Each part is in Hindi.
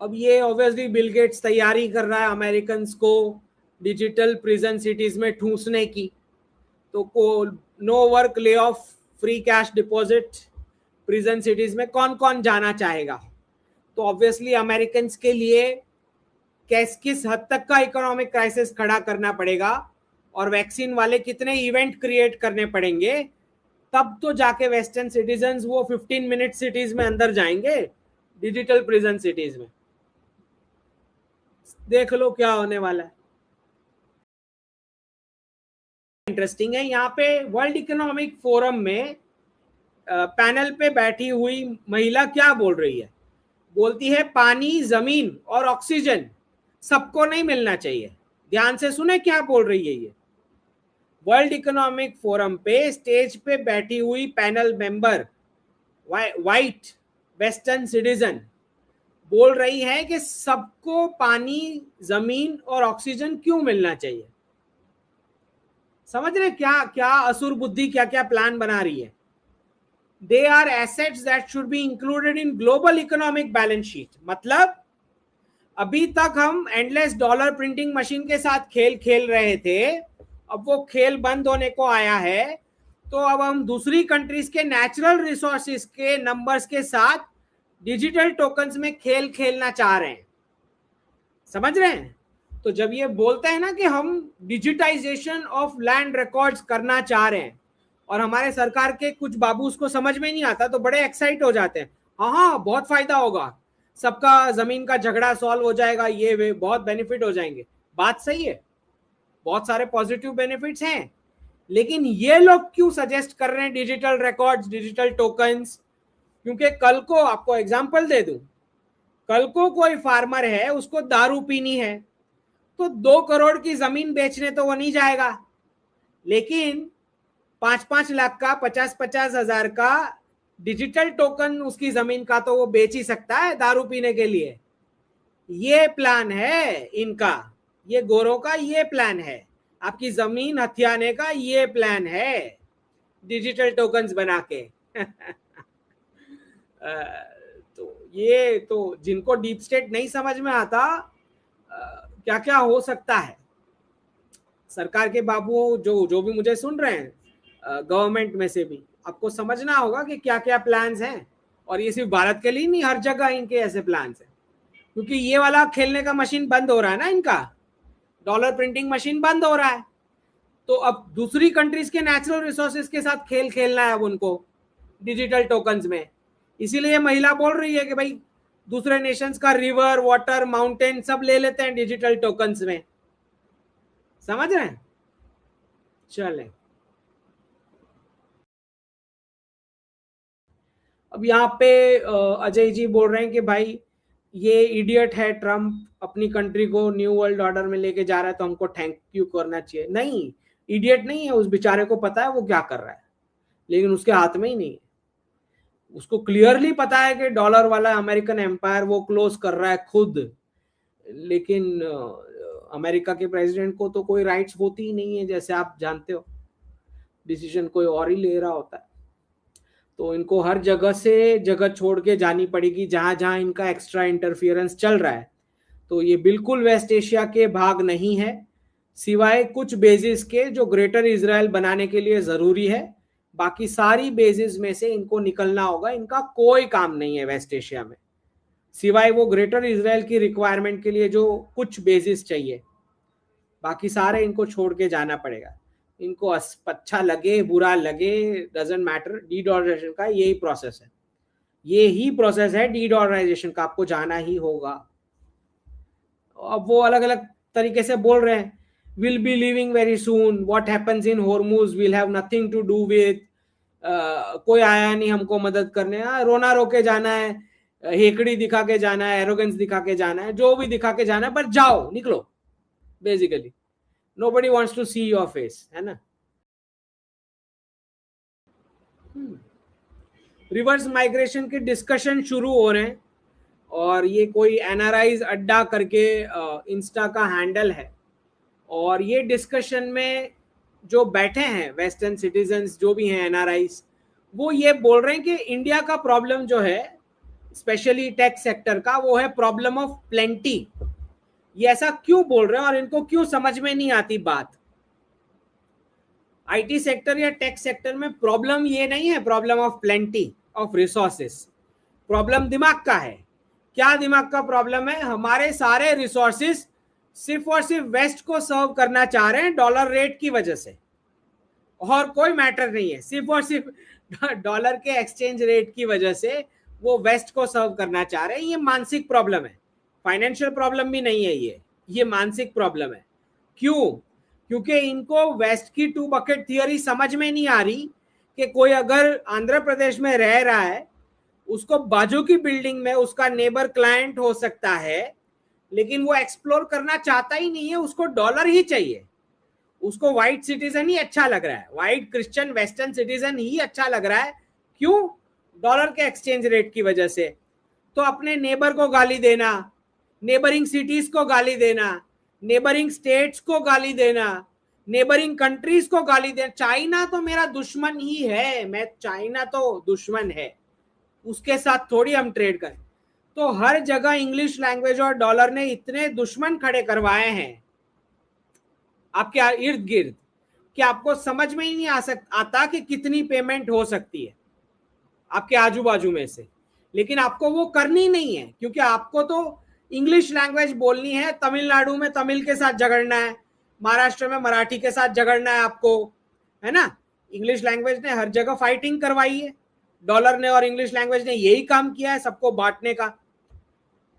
अब ये ऑब्वियसली बिल गेट्स तैयारी कर रहा है अमेरिकन को डिजिटल प्रिजन सिटीज में ठूंसने की। तो को no work lay off free cash deposit prison cities में कौन कौन जाना चाहेगा? तो ऑब्वियसली अमेरिकन के लिए किस हद तक का इकोनॉमिक क्राइसिस खड़ा करना पड़ेगा और वैक्सीन वाले कितने इवेंट क्रिएट करने पड़ेंगे, तब तो जाके वेस्टर्न सिटीजन्स वो 15 मिनट सिटीज में अंदर जाएंगे, डिजिटल प्रिजन सिटीज में। देख लो क्या होने वाला है। इंटरेस्टिंग है, यहाँ पे वर्ल्ड इकोनॉमिक फोरम में पैनल पे बैठी हुई महिला क्या बोल रही है? बोलती है पानी, जमीन और ऑक्सीजन सबको नहीं मिलना चाहिए। ध्यान से सुने क्या बोल रही है ये। वर्ल्ड इकोनॉमिक फोरम पे स्टेज पे बैठी हुई panel member white western citizen बोल रही है कि सबको पानी, जमीन और ऑक्सीजन क्यों मिलना चाहिए। समझ रहे क्या क्या असुर बुद्धि क्या क्या प्लान बना रही है। They are assets that should be included in global economic balance sheet. मतलब अभी तक हम एंडलेस डॉलर प्रिंटिंग मशीन के साथ खेल खेल रहे थे, अब वो खेल बंद होने को आया है। तो अब हम दूसरी कंट्रीज के नेचुरल रिसोर्सेज के नंबर्स के साथ डिजिटल टोकन्स में खेल खेलना चाह रहे हैं। समझ रहे हैं? तो जब ये बोलते हैं ना कि हम डिजिटाइजेशन ऑफ लैंड रिकॉर्ड्स करना चाह रहे हैं और हमारे सरकार के कुछ बाबू उसको समझ में नहीं आता तो बड़े एक्साइट हो जाते हैं। हाँ हाँ बहुत फायदा होगा, सबका जमीन का झगड़ा सॉल्व हो जाएगा, ये वे बहुत बेनिफिट हो जाएंगे। बात सही है, बहुत सारे पॉजिटिव बेनिफिट्स हैं, लेकिन ये लोग क्यों सजेस्ट कर रहे हैं डिजिटल रिकॉर्ड्स, डिजिटल टोकन्स? क्योंकि कल को आपको एग्जांपल दे दूं, कल को कोई फार्मर है उसको दारू पीनी है तो 2 करोड़ की जमीन बेचने तो वो नहीं जाएगा, लेकिन 5-5 लाख का, 50-50 हजार का डिजिटल टोकन उसकी जमीन का तो वो बेच ही सकता है दारू पीने के लिए। ये प्लान है इनका, ये गोरों का ये प्लान है, आपकी जमीन हथियाने का ये प्लान है डिजिटल टोकन्स बना के। तो ये तो जिनको डीप स्टेट नहीं समझ में आता क्या क्या हो सकता है। सरकार के बाबू जो जो भी मुझे सुन रहे हैं गवर्नमेंट में से भी, आपको समझना होगा कि क्या क्या प्लान्स हैं। और ये सिर्फ भारत के लिए नहीं, हर जगह इनके ऐसे प्लान्स हैं, क्योंकि ये वाला खेलने का मशीन बंद हो रहा है ना, इनका डॉलर प्रिंटिंग मशीन बंद हो रहा है। तो अब दूसरी कंट्रीज के नेचुरल रिसोर्सेज के साथ खेल खेलना है अब उनको डिजिटल टोकन्स में। इसीलिए महिला बोल रही है कि भाई दूसरे नेशंस का रिवर, वाटर, माउंटेन सब ले लेते हैं डिजिटल टोकन्स में। समझ रहे हैं? चलें, अब यहाँ पे अजय जी बोल रहे हैं कि भाई ये इडियट है ट्रम्प, अपनी कंट्री को न्यू वर्ल्ड ऑर्डर में लेके जा रहा है तो हमको थैंक यू करना चाहिए। नहीं, इडियट नहीं है, उस बेचारे को पता है वो क्या कर रहा है, लेकिन उसके हाथ में ही नहीं है। उसको क्लियरली पता है कि डॉलर वाला अमेरिकन एम्पायर वो क्लोज कर रहा है खुद, लेकिन अमेरिका के प्रेसिडेंट को तो कोई राइट्स होती ही नहीं है, जैसे आप जानते हो, डिसीजन कोई और ही ले रहा होता है। तो इनको हर जगह से जगह छोड़ के जानी पड़ेगी जहां जहां इनका एक्स्ट्रा इंटरफियरेंस चल रहा है। तो ये बिल्कुल वेस्ट एशिया के भाग नहीं है, सिवाय कुछ बेसिस के जो ग्रेटर इजराइल बनाने के लिए जरूरी है। बाकी सारी बेसिस में से इनको निकलना होगा, इनका कोई काम नहीं है वेस्ट एशिया में, सिवाय वो ग्रेटर इजराइल की रिक्वायरमेंट के लिए जो कुछ बेसिस चाहिए। बाकी सारे इनको छोड़ के जाना पड़ेगा। इनको अच्छा लगे बुरा लगे डजेंट मैटर, डी डॉलराइजेशन का यही प्रोसेस है, ये ही प्रोसेस है डी डॉलराइजेशन का, आपको जाना ही होगा। अब वो अलग अलग तरीके से बोल रहे हैं, will be living very soon, what happens in Hormuz will have nothing to do with, कोई आया नहीं हमको मदद करने, रोना रो के जाना है, हेकड़ी दिखा के जाना है, एरोगेंस दिखा के जाना है, जो भी दिखा के जाना है, पर जाओ निकलो। Basically nobody wants to see your face, है ना। रिवर्स माइग्रेशन के डिस्कशन शुरू हो रहे हैं और ये कोई एनआरआईज अड्डा करके इंस्टा का हैंडल है, और ये डिस्कशन में जो बैठे हैं वेस्टर्न सिटीजन्स जो भी हैं एनआरआईज, वो ये बोल रहे हैं कि इंडिया का प्रॉब्लम जो है स्पेशली टेक सेक्टर का, वो है प्रॉब्लम ऑफ प्लेंटी। ये ऐसा क्यों बोल रहे हैं और इनको क्यों समझ में नहीं आती बात? आईटी सेक्टर या टेक सेक्टर में प्रॉब्लम ये नहीं है problem of plenty of resources, problem दिमाग का है। क्या दिमाग का प्रॉब्लम है? हमारे सारे रिसोर्सेस सिर्फ और सिर्फ वेस्ट को सर्व करना चाह रहे हैं डॉलर रेट की वजह से, और कोई मैटर नहीं है, सिर्फ और सिर्फ डॉलर के एक्सचेंज रेट की वजह से वो वेस्ट को सर्व करना चाह रहे हैं। ये मानसिक प्रॉब्लम है, फाइनेंशियल प्रॉब्लम भी नहीं है ये मानसिक प्रॉब्लम है। क्यों? क्योंकि इनको वेस्ट की टू बकेट थियरी समझ में नहीं आ रही कि कोई अगर आंध्र प्रदेश में रह रहा है, उसको बाजू की बिल्डिंग में उसका नेबर क्लाइंट हो सकता है, लेकिन वो एक्सप्लोर करना चाहता ही नहीं है, उसको डॉलर ही चाहिए, उसको व्हाइट सिटीजन ही अच्छा लग रहा है, व्हाइट क्रिश्चियन वेस्टर्न सिटीजन ही अच्छा लग रहा है। क्यों? डॉलर के एक्सचेंज रेट की वजह से। तो अपने नेबर को गाली देना, नेबरिंग सिटीज को गाली देना, नेबरिंग स्टेट्स को गाली देना, नेबरिंग कंट्रीज को गाली देना, चाइना तो मेरा दुश्मन ही है, मैं चाइना तो दुश्मन है, उसके साथ थोड़ी हम ट्रेड करें। तो हर जगह इंग्लिश लैंग्वेज और डॉलर ने इतने दुश्मन खड़े करवाए हैं आपके इर्द गिर्द कि आपको समझ में ही नहीं आता कि कितनी पेमेंट हो सकती है आपके आजू बाजू में से। लेकिन आपको वो करनी नहीं है, क्योंकि आपको तो इंग्लिश लैंग्वेज बोलनी है, तमिलनाडु में तमिल के साथ झगड़ना है, महाराष्ट्र में मराठी के साथ झगड़ना है आपको, है ना। इंग्लिश लैंग्वेज ने हर जगह फाइटिंग करवाई है, डॉलर ने और इंग्लिश लैंग्वेज ने यही काम किया है, सबको बांटने का।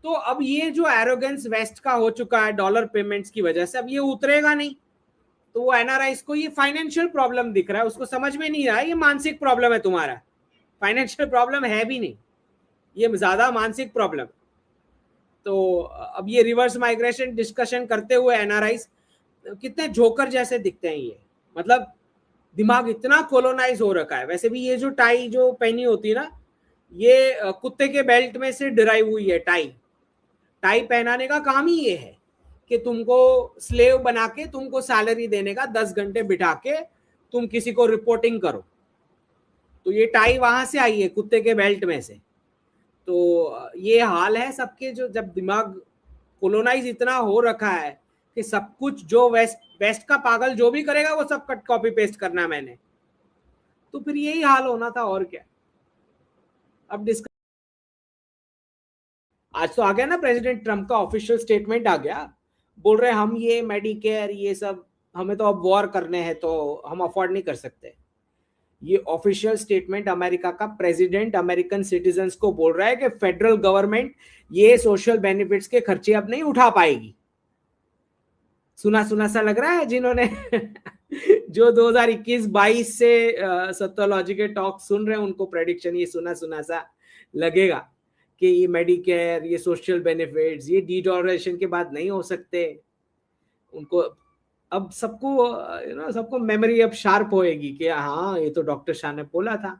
तो अब ये जो एरोगेंस वेस्ट का हो चुका है डॉलर पेमेंट्स की वजह से, अब ये उतरेगा नहीं। तो वो एनआरआईज को ये फाइनेंशियल प्रॉब्लम दिख रहा है, उसको समझ में नहीं रहा है ये मानसिक प्रॉब्लम है तुम्हारा, फाइनेंशियल प्रॉब्लम है भी नहीं, ये ज्यादा मानसिक प्रॉब्लम। तो अब ये रिवर्स माइग्रेशन डिस्कशन करते हुए एनआरआईज कितने जोकर जैसे दिखते हैं ये, मतलब दिमाग इतना कोलोनाइज हो रखा है। वैसे भी ये जो टाई जो पहनी होती है ना, ये कुत्ते के बेल्ट में से डिराइव हुई है। टाई पहनाने का काम ही ये है कि तुमको स्लेव बना के तुमको सैलरी देने का, 10 घंटे बिठा के तुम किसी को रिपोर्टिंग करो। तो ये टाई वहां से आई है, कुत्ते के बेल्ट में से। तो ये हाल है सबके, जो जब दिमाग कोलोनाइज इतना हो रखा है कि सब कुछ जो वेस्ट का पागल जो भी करेगा वो सब कट कॉपी पेस्ट करना मैंने, तो फिर यही हाल होना था और क्या। अब डिस्कस आज तो आ गया ना, प्रेसिडेंट ट्रम्प का ऑफिशियल स्टेटमेंट आ गया, बोल रहे हम ये मेडिकेयर ये सब हमें तो अब वॉर करने हैं, तो हम अफोर्ड नहीं कर सकते। ये ऑफिशियल स्टेटमेंट अमेरिका का प्रेसिडेंट अमेरिकन सिटीजन्स को बोल रहा है कि फेडरल गवर्नमेंट ये सोशल बेनिफिट्स के खर्चे अब नहीं उठा पाएगी। सुना सुना सा लग रहा है जिन्होंने जो 2021-22 से सत्तोलॉजी के टॉक सुन रहे हैं उनको प्रेडिक्शन ये सुना सुना सा लगेगा कि ये मेडिकेयर ये सोशल बेनिफिट्स ये डीडॉलराइजेशन के बाद नहीं हो सकते। उनको अब सबको मेमोरी अब शार्प होएगी कि हाँ ये तो डॉक्टर शाह ने बोला था,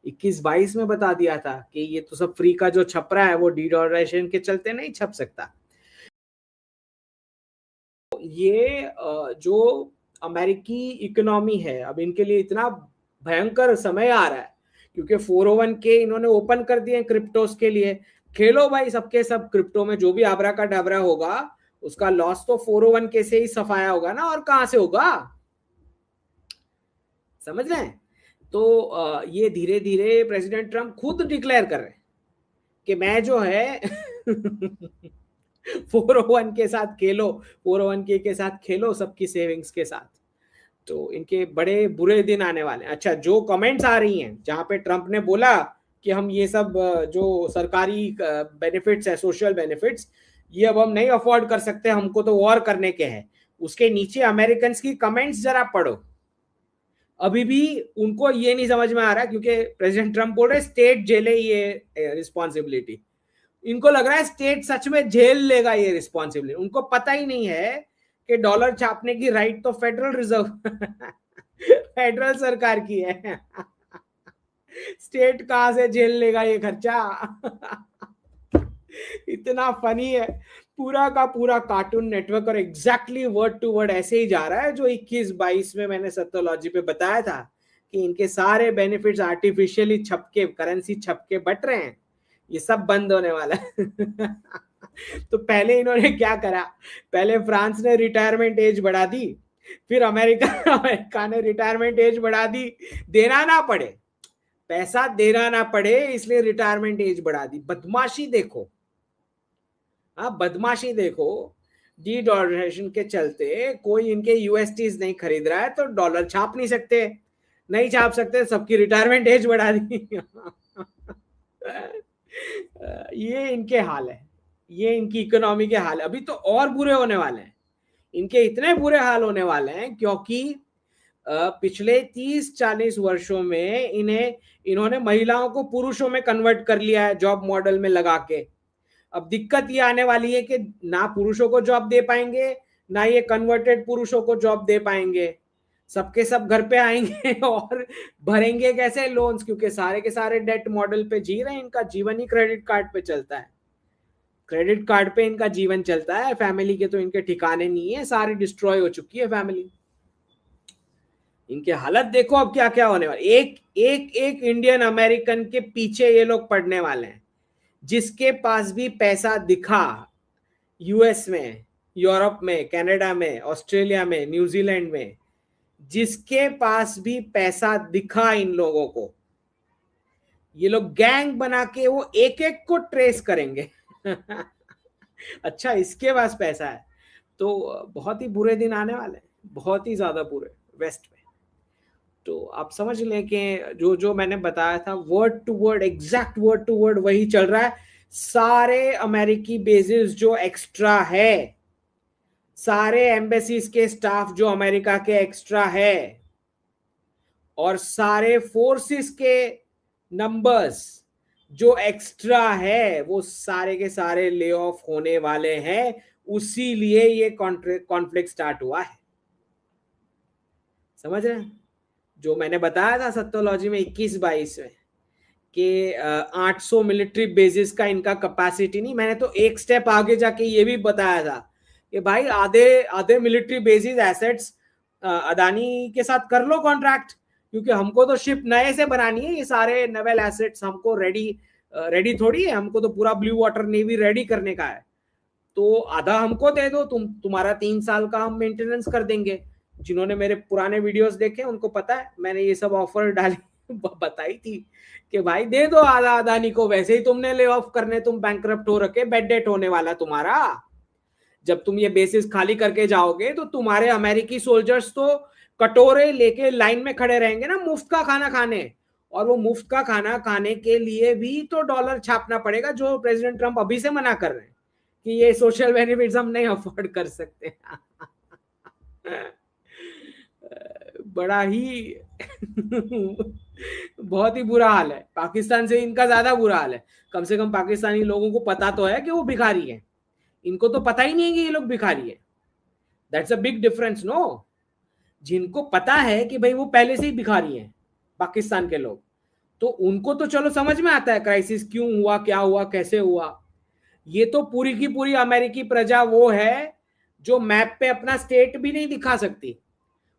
21-22 में बता दिया था कि ये तो सब फ्री का जो छप रहा है वो डीडॉलराइजेशन के चलते नहीं छप सकता। ये जो अमेरिकी इकोनॉमी है अब इनके लिए इतना भयंकर समय आ रहा है, क्योंकि 401k इन्होंने ओपन कर दिए क्रिप्टोस के लिए। खेलो भाई सबके सब क्रिप्टो में, जो भी आबरा का डाबरा होगा उसका लॉस तो 401k से ही सफाया होगा ना, और कहां से होगा, समझ रहे हैं। तो ये धीरे धीरे प्रेसिडेंट ट्रम्प खुद डिक्लेयर कर रहे हैं कि मैं जो है 401 के साथ खेलो, 401k के साथ खेलो सबकी सेविंग्स के साथ, तो इनके बड़े बुरे दिन आने वाले हैं। अच्छा, जो कमेंट्स आ रही हैं जहां पे ट्रम्प ने बोला कि हम ये सब जो सरकारी बेनिफिट्स है सोशल बेनिफिट्स ये अब हम नहीं अफोर्ड कर सकते, हमको तो वॉर करने के हैं, उसके नीचे अमेरिकन की कमेंट्स जरा पढ़ो। अभी भी उनको ये नहीं समझ में आ रहा, क्योंकि प्रेसिडेंट ट्रम्प बोल रहे स्टेट झेले ये रिस्पॉन्सिबिलिटी, इनको लग रहा है स्टेट सच में झेल लेगा ये रिस्पॉन्सिबिलिटी। उनको पता ही नहीं है कि डॉलर छापने की राइट तो फेडरल रिजर्व फेडरल सरकार की है। स्टेट कहां से झेल लेगा ये खर्चा। इतना फनी है, पूरा का पूरा कार्टून नेटवर्क और एग्जैक्टली वर्ड टू वर्ड ऐसे ही जा रहा है जो 21-22 में मैंने सत्तोलॉजी पे बताया था कि इनके सारे बेनिफिट्स आर्टिफिशियली छपके करेंसी छपके बट रहे हैं। ये सब बंद होने वाला है। तो पहले इन्होंने क्या करा, पहले फ्रांस ने रिटायरमेंट एज बढ़ा दी, फिर अमेरिका अमेरिका ने रिटायरमेंट एज बढ़ा दी, देना ना पड़े, पैसा देना ना पड़े इसलिए रिटायरमेंट एज बढ़ा दी। बदमाशी देखो, हाँ बदमाशी देखो। डी डॉलराइजेशन के चलते कोई इनके यूएसटीज नहीं खरीद रहा है तो डॉलर छाप नहीं सकते, नहीं छाप सकते, सबकी रिटायरमेंट एज बढ़ा दी। ये इनके हाल है, ये इनकी इकोनॉमी के हाल है। अभी तो और बुरे होने वाले हैं, इनके इतने बुरे हाल होने वाले हैं क्योंकि पिछले 30-40 वर्षों में इन्होंने महिलाओं को पुरुषों में कन्वर्ट कर लिया है जॉब मॉडल में लगा के। अब दिक्कत ये आने वाली है कि ना पुरुषों को जॉब दे पाएंगे, ना ये कन्वर्टेड पुरुषों को जॉब दे पाएंगे, सबके सब घर पे आएंगे और भरेंगे कैसे लोन्स, क्योंकि सारे के सारे डेट मॉडल पे जी रहे हैं, इनका जीवन ही क्रेडिट कार्ड पे चलता है, क्रेडिट कार्ड पे इनका जीवन चलता है। फैमिली के तो इनके ठिकाने नहीं है, सारी डिस्ट्रॉय हो चुकी है फैमिली। इनके हालत देखो अब क्या क्या होने वाले, एक एक एक इंडियन अमेरिकन के पीछे ये लोग पड़ने वाले हैं। जिसके पास भी पैसा दिखा यूएस में, यूरोप में, कनाडा में, ऑस्ट्रेलिया में, न्यूजीलैंड में, जिसके पास भी पैसा दिखा इन लोगों को, ये लोग गैंग बना के वो एक एक को ट्रेस करेंगे। अच्छा इसके पास पैसा है, तो बहुत ही बुरे दिन आने वाले हैं, बहुत ही ज्यादा बुरे वेस्ट में। तो आप समझ लें कि जो जो मैंने बताया था word to word, exact word to word वही चल रहा है। सारे अमेरिकी बेसिस जो एक्स्ट्रा है, सारे एम्बेसीज के स्टाफ जो अमेरिका के एक्स्ट्रा है, और सारे फोर्सेस के नंबर्स जो एक्स्ट्रा है, वो सारे के सारे ले ऑफ होने वाले हैं। उसी लिए ये कॉन्फ्लिक्ट स्टार्ट हुआ है, समझ रहे हैं? जो मैंने बताया था सत्योलॉजी में 21-22 में कि 800 मिलिट्री बेसिस का इनका कैपेसिटी नहीं, मैंने तो एक स्टेप आगे जाके ये भी बताया था कि भाई आधे आधे मिलिट्री बेसिस एसेट्स अदानी के साथ कर लो कॉन्ट्रैक्ट, क्योंकि हमको तो शिप नए से बनानी है, ये सारे नेवल एसेट्स हमको रेडी थोड़ी है, हमको तो पूरा ब्लू वाटर नेवी रेडी करने का है। तो आधा हमको दे दो, तुम्हारा 3 साल का हम मेंटेनेंस कर देंगे। जिन्होंने मेरे पुराने वीडियोस देखे उनको पता है, मैंने ये सब ऑफर डाली बताई थी कि भाई दे दो आधा अदानी को, वैसे ही तुमने ले ऑफ करने, तुम बैंकरप्ट हो रखे, बेड डेट होने वाला तुम्हारा। जब तुम ये बेसिस खाली करके जाओगे तो तुम्हारे अमेरिकी सोल्जर्स तो कटोरे लेके लाइन में खड़े रहेंगे ना मुफ्त का खाना खाने, और वो मुफ्त का खाना खाने के लिए भी तो डॉलर छापना पड़ेगा, जो प्रेसिडेंट ट्रंप अभी से मना कर रहे हैं कि ये सोशल बेनिफिट्स हम नहीं अफोर्ड कर सकते। बड़ा ही बहुत ही बुरा हाल है, पाकिस्तान से इनका ज्यादा बुरा हाल है। कम से कम पाकिस्तानी लोगों को पता तो है कि वो भिखारी है, इनको तो पता ही नहीं है कि ये लोग भिखारी है। That's a big difference no. जिनको पता है कि भाई वो पहले से ही भिखारी हैं पाकिस्तान के लोग, तो उनको तो चलो समझ में आता है क्राइसिस क्यों हुआ, क्या हुआ, कैसे हुआ। ये तो पूरी की पूरी अमेरिकी प्रजा वो है जो मैप पे अपना स्टेट भी नहीं दिखा सकती,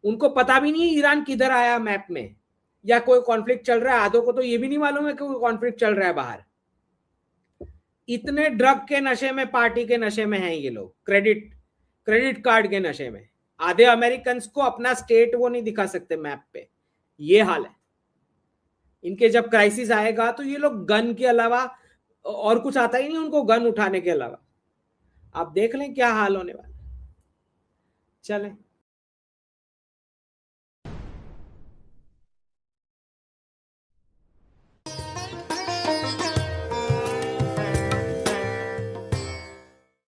उनको पता भी नहीं है ईरान किधर आया मैप में, या कोई कॉन्फ्लिक्ट चल रहा है। आधों को तो ये भी नहीं मालूम है कि कोई कॉन्फ्लिक्ट चल रहा है बाहर। इतने ड्रग के नशे में, पार्टी के नशे में हैं ये लोग, क्रेडिट कार्ड के नशे में। आधे अमेरिकन को अपना स्टेट वो नहीं दिखा सकते मैप पे, ये हाल है इनके। जब क्राइसिस आएगा तो ये लोग गन के अलावा और कुछ आता ही नहीं उनको, गन उठाने के अलावा। आप देख लें क्या हाल होने वाला। चलें।